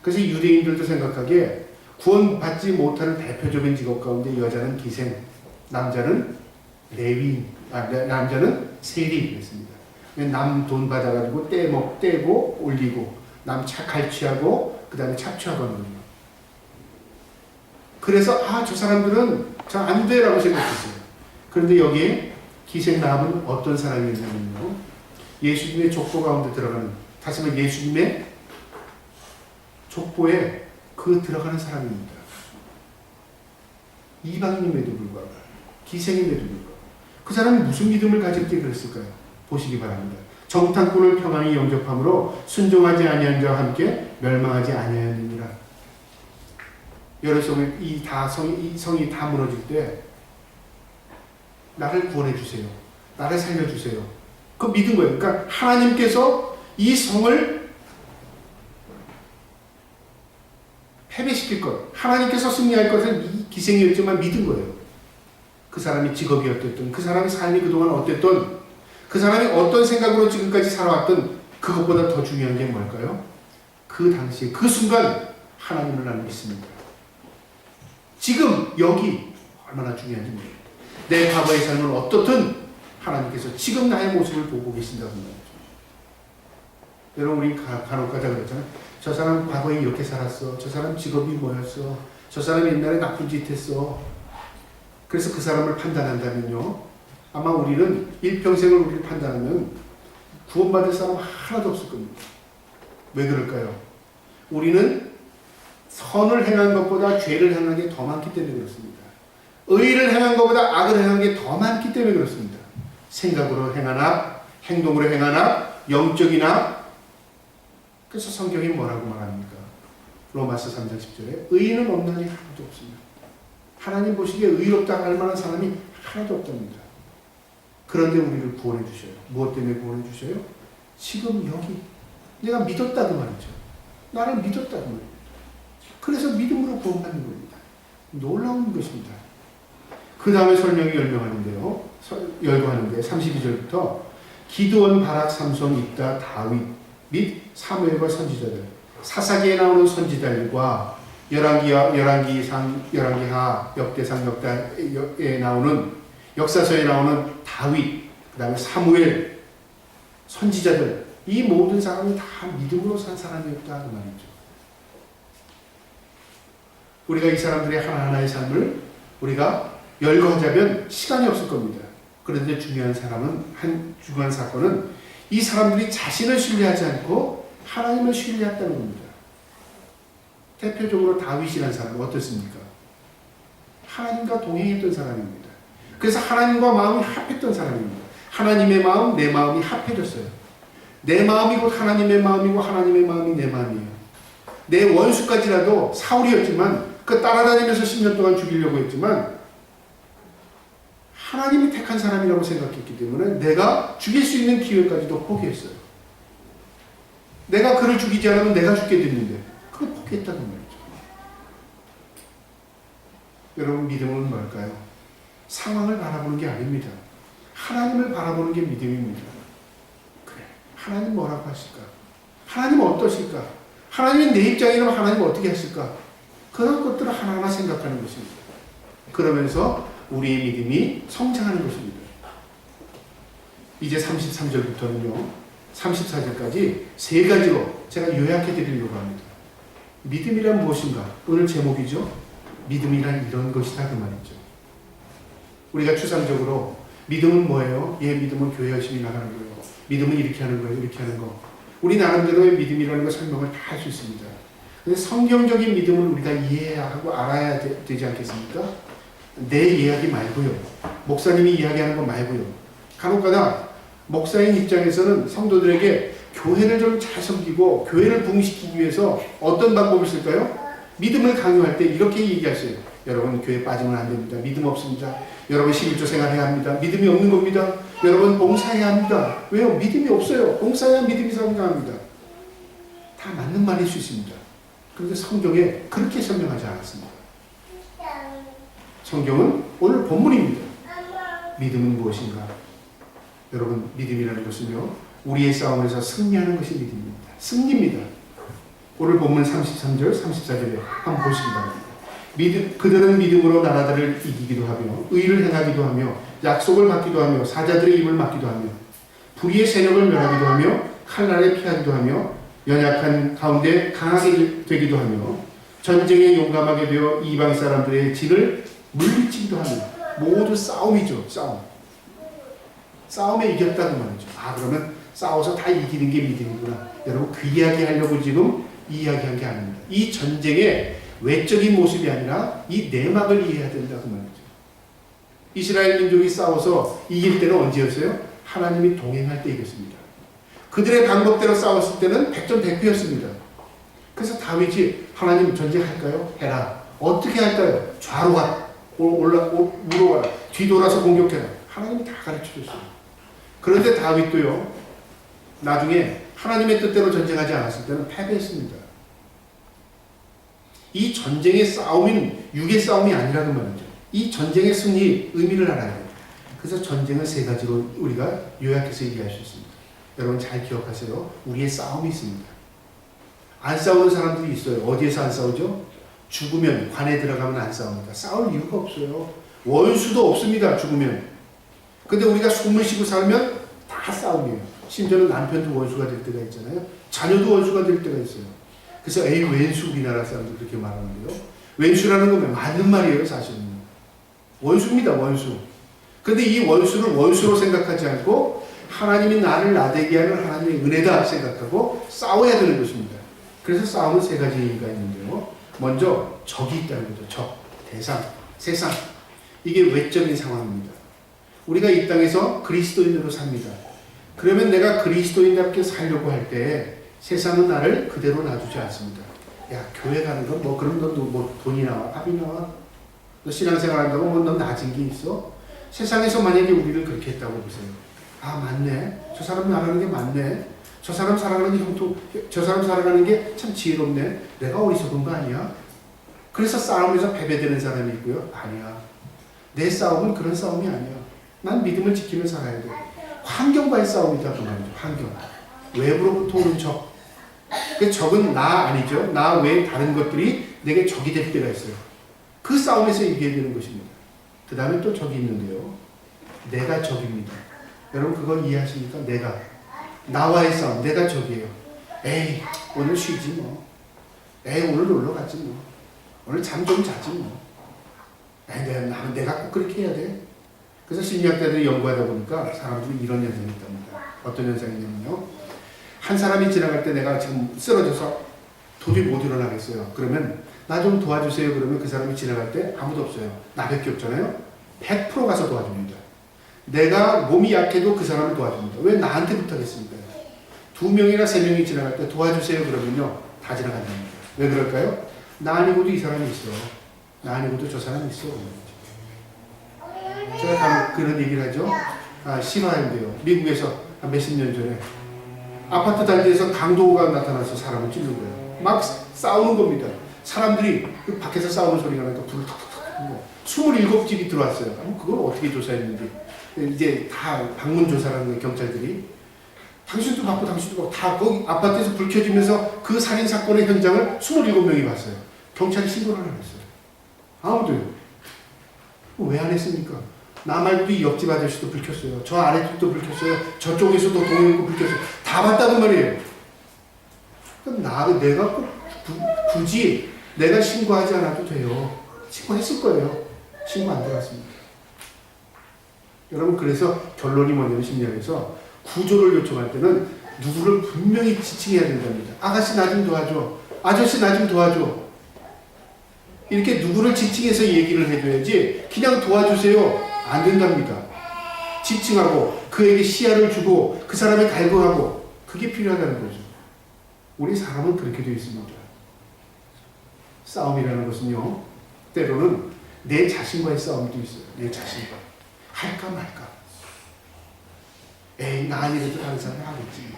그래서 유대인들도 생각하기에 구원받지 못하는 대표적인 직업 가운데 여자는 기생, 남자는 레위인, 남자는 세리 그랬습니다. 남 돈 받아가지고 떼고 올리고 남 갈취하고 그 다음에 착취하거든요. 그래서 저 사람들은 저 안 돼라고 생각했어요. 그런데 여기에 기생 라합은 어떤 사람이었냐면요, 예수님의 족보 가운데 들어가는, 다시 말해 예수님의 족보에 들어가는 사람입니다. 이방인임에도 불구하고, 기생임에도 불구하고 그 사람이 무슨 믿음을 가졌기에 그랬을까요? 보시기 바랍니다. 정탐꾼을 평안히 영접함으로 순종하지 아니한 자와 함께 멸망하지 아니하느니라. 여러분, 이 성이 다 무너질 때 나를 구원해 주세요, 나를 살려 주세요, 그 믿은 거예요. 그러니까 하나님께서 이 성을 패배시킬 것, 하나님께서 승리할 것을 이 기생이었지만 믿은 거예요. 그 사람이 직업이 어땠든, 그 사람의 삶이 그동안 어땠든, 그 사람이 어떤 생각으로 지금까지 살아왔든, 그것보다 더 중요한 게 뭘까요? 그 당시에 그 순간 하나님을 나는 믿습니다. 지금 여기 얼마나 중요한지 모르겠어요. 내 과거의 삶은 어떻든 하나님께서 지금 나의 모습을 보고 계신다는 말이죠. 여러분, 우리 간혹 가다 그랬잖아요. 저 사람 과거에 이렇게 살았어, 저 사람 직업이 뭐였어, 저 사람이 옛날에 나쁜 짓 했어. 그래서 그 사람을 판단한다면요, 아마 우리는 일평생을 우리를 판단하면 구원받을 사람 하나도 없을 겁니다. 왜 그럴까요? 우리는 선을 행한 것보다 죄를 행한 게 더 많기 때문에 그렇습니다. 의를 행한 것보다 악을 행한 게 더 많기 때문에 그렇습니다. 생각으로 행하나 행동으로 행하나 영적이나. 그래서 성경이 뭐라고 말합니까? 로마서 3장 10절에 의인은 없나니 하나도 없습니다. 하나님 보시기에 의롭다 할 만한 사람이 하나도 없답니다. 그런데 우리를 구원해 주셔요. 무엇 때문에 구원해 주셔요? 지금 여기 내가 믿었다고 말이죠. 나를 믿었다고 말이죠. 그래서 믿음으로 구원받는 겁니다. 놀라운 것입니다. 그 다음에 설명이 열거하는데 32절부터 기드온, 바락, 삼손, 입다, 다윗 및 사무엘과 선지자들, 사사기에 나오는 선지자들과 열왕기하, 역대상, 역대에 나오는, 역사서에 나오는 다윗, 그 다음에 사무엘, 선지자들, 이 모든 사람이 다 믿음으로 산 사람이었다 그 말이죠. 우리가 이 사람들의 하나하나의 삶을 우리가 열거하자면 시간이 없을 겁니다. 그런데 중요한 사건은 이 사람들이 자신을 신뢰하지 않고 하나님을 신뢰했다는 겁니다. 대표적으로 다윗이라는 사람은 어떻습니까? 하나님과 동행했던 사람입니다. 그래서 하나님과 마음이 합했던 사람입니다. 하나님의 마음, 내 마음이 합해졌어요. 내 마음이 곧 하나님의 마음이고 하나님의 마음이 내 마음이에요. 내 원수까지라도 사울이었지만 그 따라다니면서 10년 동안 죽이려고 했지만 하나님이 택한 사람이라고 생각했기 때문에 내가 죽일 수 있는 기회까지도 포기했어요. 내가 그를 죽이지 않으면 내가 죽게 됐는데 그걸 포기했다는 말이죠. 여러분, 믿음은 뭘까요? 상황을 바라보는 게 아닙니다. 하나님을 바라보는 게 믿음입니다. 그래, 하나님 뭐라고 하실까? 하나님 어떠실까? 하나님이 내 입장이라면 하나님 어떻게 하실까? 그런 것들을 하나하나 생각하는 것입니다. 그러면서 우리의 믿음이 성장하는 것입니다. 이제 33절부터는요, 34절까지 세 가지로 제가 요약해 드리려고 합니다. 믿음이란 무엇인가? 오늘 제목이죠. 믿음이란 이런 것이다 그 말이죠. 우리가 추상적으로 믿음은 뭐예요? 믿음은 교회 열심히 나가는 거예요. 믿음은 이렇게 하는 거예요. 이렇게 하는 거. 우리 나름대로의 믿음이라는 거 설명을 다 할 수 있습니다. 근데 성경적인 믿음을 우리가 이해하고 알아야 되지 않겠습니까? 내 이야기 말고요. 목사님이 이야기하는 거 말고요. 간혹가다 목사인 입장에서는 성도들에게 교회를 좀 잘 섬기고 교회를 부흥시키기 위해서 어떤 방법을 쓸까요? 믿음을 강요할 때 이렇게 얘기하세요. 여러분, 교회 빠지면 안 됩니다. 믿음 없습니다. 여러분, 11조 생활해야 합니다. 믿음이 없는 겁니다. 여러분, 봉사해야 합니다. 왜요? 믿음이 없어요. 봉사해야 믿음이 성장합니다. 다 맞는 말일 수 있습니다. 그런데 성경에 그렇게 설명하지 않았습니다. 성경은 오늘 본문입니다. 믿음은 무엇인가? 여러분, 믿음이라는 것은요, 우리의 싸움에서 승리하는 것이 믿음입니다. 승리입니다. 오늘 본문 33절, 34절에 한번 보시기 바랍니다. 그들은 믿음으로 나라들을 이기기도 하며 의를 행하기도 하며 약속을 받기도 하며 사자들의 입을 막기도 하며 불의의 세력을 멸하기도 하며 칼날에 피하기도 하며 연약한 가운데 강하게 되기도 하며 전쟁에 용감하게 되어 이방 사람들의 진을 물리치기도 하며 모두 싸움이죠. 싸움에 이겼다는 말이죠. 그러면 싸워서 다 이기는 게 믿음이구나. 여러분 그 이야기 하려고 지금 이야기한 게 아닙니다. 이 전쟁의 외적인 모습이 아니라 이 내막을 이해해야 된다고 말이죠. 이스라엘 민족이 싸워서 이길 때는 언제였어요? 하나님이 동행할 때 이겼습니다. 그들의 방법대로 싸웠을 때는 백전백패였습니다. 그래서 다윗이 하나님 전쟁할까요? 해라. 어떻게 할까요? 좌로 가. 우로 가라. 뒤돌아서 공격해라. 하나님이 다 가르쳐줬어요. 그런데 다윗도요. 나중에 하나님의 뜻대로 전쟁하지 않았을 때는 패배했습니다. 이 전쟁의 싸움은 육의 싸움이 아니라는 말이죠. 이 전쟁의 승리 의미를 알아야 돼요. 그래서 전쟁을 세 가지로 우리가 요약해서 얘기할 수 있습니다. 여러분 잘 기억하세요. 우리의 싸움이 있습니다. 안 싸우는 사람들이 있어요. 어디에서 안 싸우죠? 죽으면, 관에 들어가면 안 싸웁니다. 싸울 이유가 없어요. 원수도 없습니다. 죽으면. 근데 우리가 숨을 쉬고 살면 다 싸움이에요. 심지어는 남편도 원수가 될 때가 있잖아요. 자녀도 원수가 될 때가 있어요. 그래서 왼수 우리나라 사람들 그렇게 말하는데요. 왼수라는 건 맞는 말이에요. 사실은. 원수입니다. 원수. 근데 이 원수를 원수로 생각하지 않고 하나님이 나를 나대게 하는 하나님의 은혜다 생각하고 싸워야 되는 것입니다. 그래서 싸움은 세 가지 의미가 있는데요. 먼저 적이 있다는 거죠. 적, 대상, 세상. 이게 외적인 상황입니다. 우리가 이 땅에서 그리스도인으로 삽니다. 그러면 내가 그리스도인답게 살려고 할 때 세상은 나를 그대로 놔두지 않습니다. 야, 교회 가는 건 뭐 그럼 너 뭐 돈이 나와? 밥이 나와? 너 신앙생활 한다고 뭐 너 낮은 게 있어? 세상에서 만약에 우리를 그렇게 했다고 보세요. 맞네. 저 사람 나가는 게 맞네. 저 사람 살아가는 게 저 사람 살아가는 게 참 지혜롭네. 내가 어리석은 거 아니야? 그래서 싸움에서 패배되는 사람이 있고요. 아니야. 내 싸움은 그런 싸움이 아니야. 난 믿음을 지키며 살아야 돼. 환경과의 싸움이다 그 말이죠. 환경. 외부로부터 오는 적. 그 적은 나 아니죠. 나 외에 다른 것들이 내게 적이 될 때가 있어요. 그 싸움에서 이겨야 되는 것입니다. 그 다음에 또 적이 있는데요. 내가 적입니다. 여러분 그걸 이해하십니까? 나와의 싸움. 내가 적이에요. 에이 오늘 쉬지 뭐. 에이 오늘 놀러 가지 뭐. 오늘 잠 좀 자지 뭐. 에이 내가 꼭 그렇게 해야 돼. 그래서 심리학자들이 연구하다 보니까 사람들이 이런 현상이 있답니다. 어떤 현상이냐면요. 한 사람이 지나갈 때 내가 지금 쓰러져서 도저히 못 일어나겠어요. 그러면 나 좀 도와주세요. 그러면 그 사람이 지나갈 때 아무도 없어요. 나밖에 없잖아요. 100% 가서 도와줍니다. 내가 몸이 약해도 그 사람을 도와줍니다. 왜 나한테 부탁했습니까? 2명이나 3명이 지나갈 때 도와주세요. 그러면요. 다 지나간답니다. 왜 그럴까요? 나 아니고도 이 사람이 있어. 나 아니고도 저 사람이 있어. 제가 그런 얘기를 하죠. 실화인데요. 미국에서 한 몇십 년 전에 아파트 단지에서 강도가 나타나서 사람을 찌르는 거예요. 막 싸우는 겁니다. 사람들이 그 밖에서 싸우는 소리가 나니까 불을 탁탁탁 27집이 들어왔어요. 그걸 어떻게 조사했는지 이제 다 방문 조사라는 거예요. 경찰들이. 당신도 받고 다 거기 아파트에서 불 켜지면서 그 살인 사건의 현장을 27명이 봤어요. 경찰이 신고를 안 했어요. 아무도요. 왜 안 했습니까? 나 말고도 이 옆집 아저씨도 불 켰어요. 저 아래집도 불 켰어요. 저쪽에서도 동행고 불 켰어요. 다 봤다는 말이에요. 그럼 내가 꼭 굳이 내가 신고하지 않아도 돼요. 신고했을 거예요. 신고 안 들어갔습니다. 여러분 그래서 결론이 뭐냐면 심리학에서 구조를 요청할 때는 누구를 분명히 지칭해야 된답니다. 아가씨 나 좀 도와줘. 아저씨 나 좀 도와줘. 이렇게 누구를 지칭해서 얘기를 해줘야지 그냥 도와주세요. 안 된답니다. 지칭하고 그에게 시야를 주고 그 사람을 갈구하고 그게 필요하다는 거죠. 우리 사람은 그렇게 되어 있습니다. 싸움이라는 것은요. 때로는 내 자신과의 싸움도 있어요. 내 자신과. 할까 말까. 에이 나 아니래도 다른 사람이 하겠지.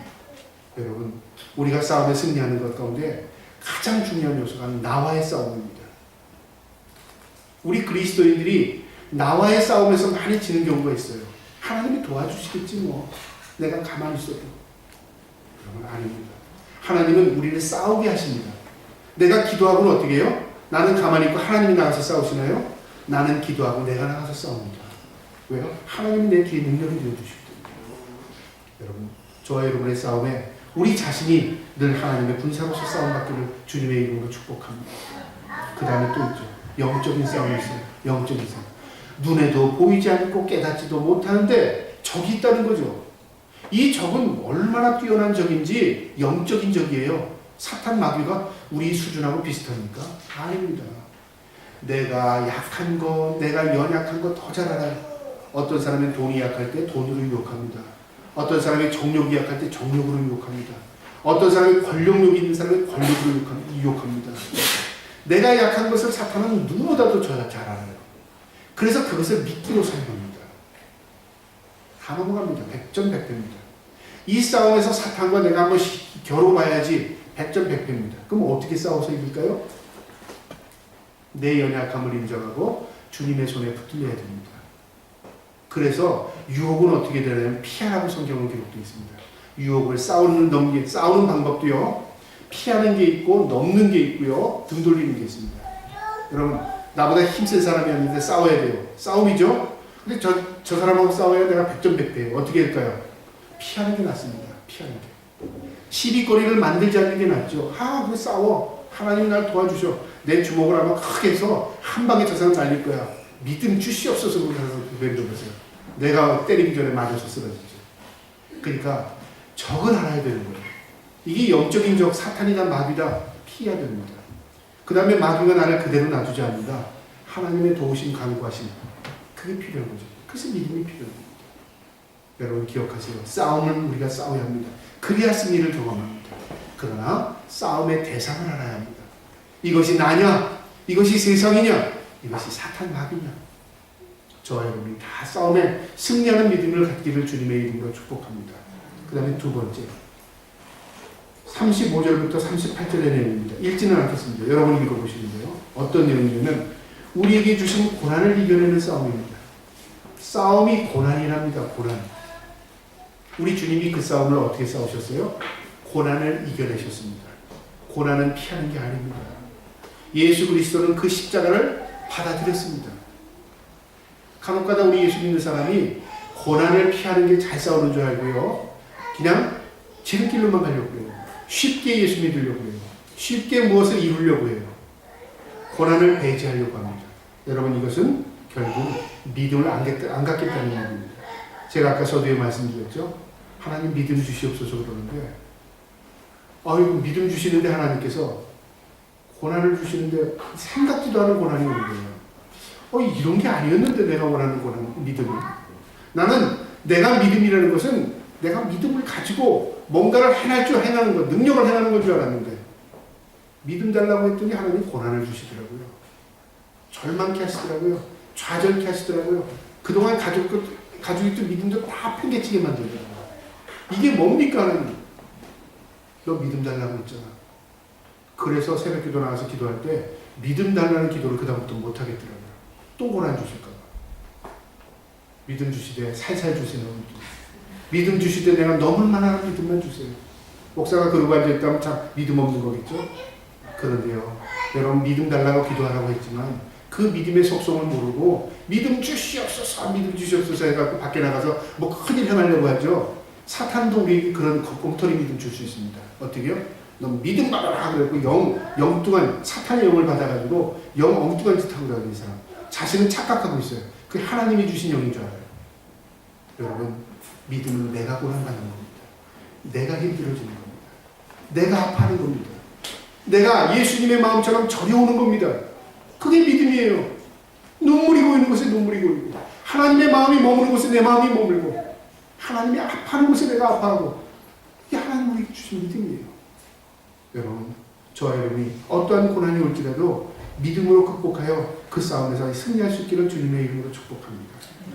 여러분 우리가 싸움에 승리하는 것 가운데 가장 중요한 요소가 나와의 싸움입니다. 우리 그리스도인들이 나와의 싸움에서 많이 지는 경우가 있어요. 하나님이 도와주시겠지 뭐. 내가 가만히 있어도. 여러분, 아닙니다. 하나님은 우리를 싸우게 하십니다. 내가 기도하고는 어떻게 해요? 나는 가만히 있고 하나님이 나가서 싸우시나요? 나는 기도하고 내가 나가서 싸웁니다. 왜요? 하나님이 내 뒤에 능력이 되어주시기 때문에. 여러분, 저와 여러분의 싸움에 우리 자신이 늘 하나님의 군사로서 싸움받기를 주님의 이름으로 축복합니다. 그 다음에 또 있죠. 영적인 싸움이 있어요. 영적인 싸움. 눈에도 보이지 않고 깨닫지도 못하는데 적이 있다는 거죠. 이 적은 얼마나 뛰어난 적인지 영적인 적이에요. 사탄 마귀가 우리 수준하고 비슷합니까? 아닙니다. 내가 약한 거, 내가 연약한 거 더 잘 알아요. 어떤 사람은 돈이 약할 때 돈으로 유혹합니다. 어떤 사람이 정욕이 약할 때 정욕으로 유혹합니다. 어떤 사람이 권력욕이 있는 사람은 권력으로 유혹합니다. 내가 약한 것을 사탄은 누구보다도 잘 알아요. 그래서 그것을 미끼로 사용합니다. 다 넘어갑니다. 백전백패입니다. 이 싸움에서 사탄과 내가 한번 겨뤄봐야지 백전백패입니다. 그럼 어떻게 싸워서 이길까요? 내 연약함을 인정하고 주님의 손에 붙들려야 됩니다. 그래서 유혹은 어떻게 되냐면 피하라고 성경은 기록되어 있습니다. 유혹을 싸우는 방법도요. 피하는 게 있고 넘는 게 있고요. 등 돌리는 게 있습니다. 여러분, 나보다 힘센 사람이었는데 싸워야 돼요. 싸움이죠? 근데 저 사람하고 싸워야 내가 백전백패예요. 어떻게 할까요? 피하는 게 낫습니다. 피하는 게. 시비거리를 만들지 않는 게 낫죠. 그래 싸워. 하나님 날 도와주셔. 내 주먹을 아마 크게 해서 한 방에 저 사람 날릴 거야. 믿음 주시옵소서. 보세요. 내가 때리기 전에 맞아서 쓰러지죠. 그러니까 적을 알아야 되는 거예요. 이게 영적인 적, 사탄이다 마귀다 피해야 됩니다. 그 다음에 마귀가 나를 그대로 놔두지 않는다. 하나님의 도우심, 간구하심, 그게 필요한 거죠. 그래서 믿음이 필요합니다. 여러분 기억하세요. 싸움은 우리가 싸워야 합니다. 그래야 승리를 경험합니다. 그러나 싸움의 대상을 알아야 합니다. 이것이 나냐? 이것이 세상이냐? 이것이 사탄 마귀냐? 저와 여러분이 다 싸움에 승리하는 믿음을 갖기를 주님의 이름으로 축복합니다. 그 다음에 두 번째 35절부터 38절의 내용입니다. 읽지는 않겠습니다. 여러분이 읽어보시는데요. 어떤 내용이냐면 우리에게 주신 고난을 이겨내는 싸움입니다. 싸움이 고난이랍니다. 고난. 우리 주님이 그 싸움을 어떻게 싸우셨어요? 고난을 이겨내셨습니다. 고난은 피하는 게 아닙니다. 예수 그리스도는 그 십자가를 받아들였습니다. 간혹가다 우리 예수 믿는 사람이 고난을 피하는 게 잘 싸우는 줄 알고요. 그냥 지름길로만 가려고 해요. 쉽게 예수 믿으려고 해요. 쉽게 무엇을 이루려고 해요. 고난을 배제하려고 합니다. 여러분 이것은 결국 믿음을 안 갖겠다는 얘기입니다. 제가 아까 서두에 말씀드렸죠. 하나님 믿음 주시옵소서 그러는데 믿음 주시는데 하나님께서 고난을 주시는데 생각지도 않은 고난이 오는 거예요. 이런 게 아니었는데 내가 원하는 고난, 믿음이. 나는 내가 믿음이라는 것은 내가 믿음을 가지고 뭔가를 행하는 것, 능력을 행하는 건 줄 알았는데 믿음 달라고 했더니 하나님 고난을 주시더라고요. 절망케 하시더라고요. 좌절케 하시더라고요. 그동안 가지고 있던 믿음도 다 팽개치게 만들더라고요. 이게 뭡니까 하나님? 너 믿음 달라고 했잖아. 그래서 새벽 기도 나가서 기도할 때 믿음 달라는 기도를 그다음부터 못하겠더라고요. 또 고난 주실까 봐. 믿음 주시되 살살 주세요. 믿음 주시되 내가 넘을 만한 믿음만 주세요. 목사가 그러고 앉아있다면 참 믿음 없는 거겠죠? 그런데요. 여러분 믿음 달라고 기도하라고 했지만 그 믿음의 속성을 모르고 믿음 주시옵소서 해갖고 밖에 나가서 뭐 큰일 행하려고 하죠. 사탄도 우리에게 그런 곰털이 믿음 줄 수 있습니다. 어떻게요? 너 믿음 받아라 그래갖고 영뚱한 사탄의 영을 받아가지고 엉뚱한 짓 하고 다니는 사람. 자신은 착각하고 있어요. 그게 하나님이 주신 영인 줄 알아요. 여러분 믿음은 내가 고난받는 겁니다. 내가 힘들어지는 겁니다. 내가 아파하는 겁니다. 내가 예수님의 마음처럼 저려오는 겁니다. 그게 믿음이에요. 눈물이 고이는 곳에 눈물이 고이고 하나님의 마음이 머무는 곳에 내 마음이 머물고 하나님이 아파하는 곳에 내가 아파하고 이게 하나님 우리에게 주신 믿음이에요. 여러분 저와 여러분이 어떠한 고난이 올지라도 믿음으로 극복하여 그 싸움에서 승리할 수 있기를 주님의 이름으로 축복합니다.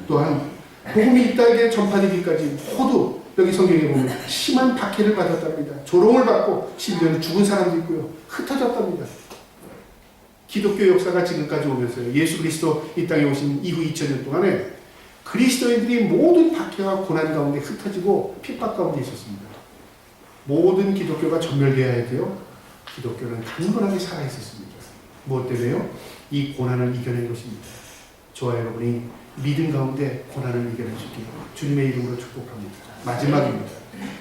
또한 복음이 이 땅에 전파되기까지 모두 여기 성경에 보면 심한 박해를 받았답니다. 조롱을 받고 심지어는 죽은 사람도 있고요. 흩어졌답니다. 기독교 역사가 지금까지 오면서요. 예수 그리스도 이 땅에 오신 이후 2000년 동안에 그리스도인들이 모든 박해와 고난 가운데 흩어지고 핍박 가운데 있었습니다. 모든 기독교가 전멸되어야 돼요. 기독교는 강건하게 살아있었습니다. 무엇 때문에요? 이 고난을 이겨낸 것입니다. 저와 여러분이 믿음 가운데 고난을 이겨내시기 주님의 이름으로 축복합니다. 마지막입니다.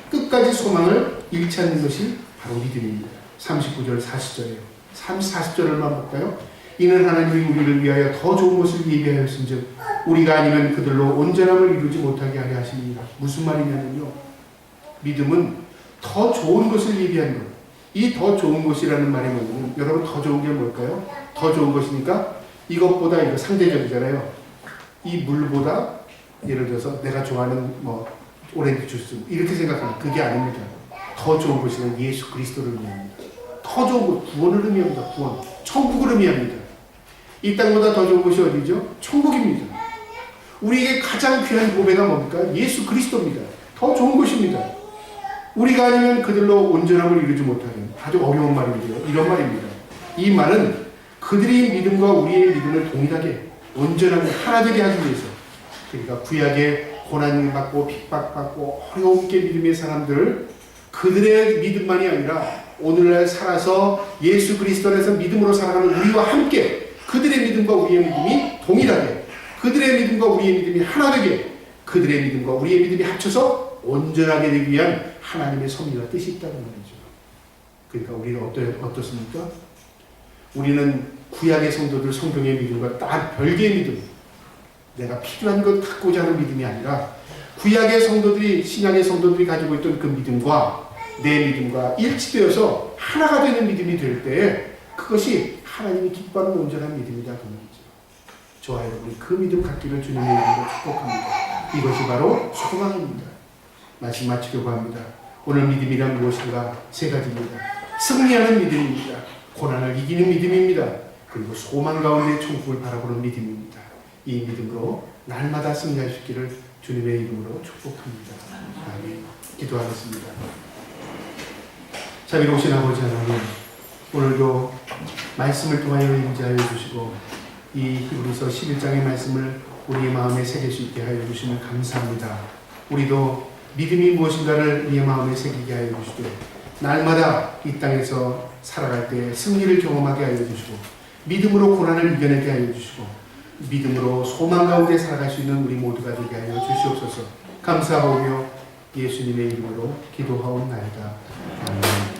끝까지 소망을 잃지 않는 것이 바로 믿음입니다. 39절 40절이에요. 40절을만 볼까요? 이는 하나님이 우리를 위하여 더 좋은 것을 예비하였은즉 우리가 아니면 그들로 온전함을 이루지 못하게 하려 하십니다. 무슨 말이냐면요, 믿음은 더 좋은 것을 예비한 것. 이 더 좋은 것이라는 말이 뭐냐면, 여러분 더 좋은 게 뭘까요? 더 좋은 것이니까 이것보다 이거 상대적이잖아요. 이 물보다 예를 들어서 내가 좋아하는 오렌지 주스 이렇게 생각하면 그게 아닙니다. 더 좋은 것이는 예수 그리스도를 의미합니다. 더 좋은 것, 구원을 의미합니다. 구원, 천국을 의미합니다. 이 땅보다 더 좋은 것이 어디죠? 천국입니다. 우리에게 가장 귀한 보배가 뭡니까? 예수 그리스도입니다. 더 좋은 것입니다. 우리가 아니면 그들로 온전함을 이루지 못하는, 아주 어려운 말인데요. 이런 말입니다. 이 말은 그들의 믿음과 우리의 믿음을 동일하게 온전하게 하나 되게 하기 위해서, 그러니까 구약에 고난받고 핍박받고 어려움께 믿음의 사람들, 그들의 믿음만이 아니라 오늘날 살아서 예수 그리스도 안에서 믿음으로 살아가는 우리와 함께 그들의 믿음과 우리의 믿음이 동일하게, 그들의 믿음과 우리의 믿음이 하나 되게, 그들의 믿음과 우리의 믿음이 합쳐서 온전하게 되기 위한 하나님의 섭리와 뜻이 있다는 말이죠. 그러니까 우리는 어떻습니까? 우리는 구약의 성도들 성경의 믿음과 딱 별개의 믿음, 내가 필요한 것 갖고자 하는 믿음이 아니라 구약의 성도들이, 신약의 성도들이 가지고 있던 그 믿음과 내 믿음과 일치되어서 하나가 되는 믿음이 될 때 그것이 하나님이 기뻐하는 온전한 믿음이다 그 말이죠. 저와 여러분이 그 믿음 갖기를 주님의 이름으로 축복합니다. 이것이 바로 소망입니다. 말씀 마치려고 합니다. 오늘 믿음이란 무엇인가? 세 가지입니다. 승리하는 믿음입니다. 고난을 이기는 믿음입니다. 그리고 소망 가운데 천국을 바라보는 믿음입니다. 이 믿음으로 날마다 승리하시기를 주님의 이름으로 축복합니다. 아멘. 기도하겠습니다. 자비로우신 아버지 하나님, 오늘도 말씀을 통하여 임재하여 주시고 이 히브리서 11장의 말씀을 우리의 마음에 새길 수 있게 하여 주시면 감사합니다. 우리도 믿음이 무엇인가를 우리의 마음에 새기게 하여 주시되 날마다 이 땅에서 살아갈 때 승리를 경험하게 하여 주시고 믿음으로 고난을 이겨내게 하여 주시고 믿음으로 소망 가운데 살아갈 수 있는 우리 모두가 되게 하여 주시옵소서. 감사하오며 예수님의 이름으로 기도하옵나이다. 아멘.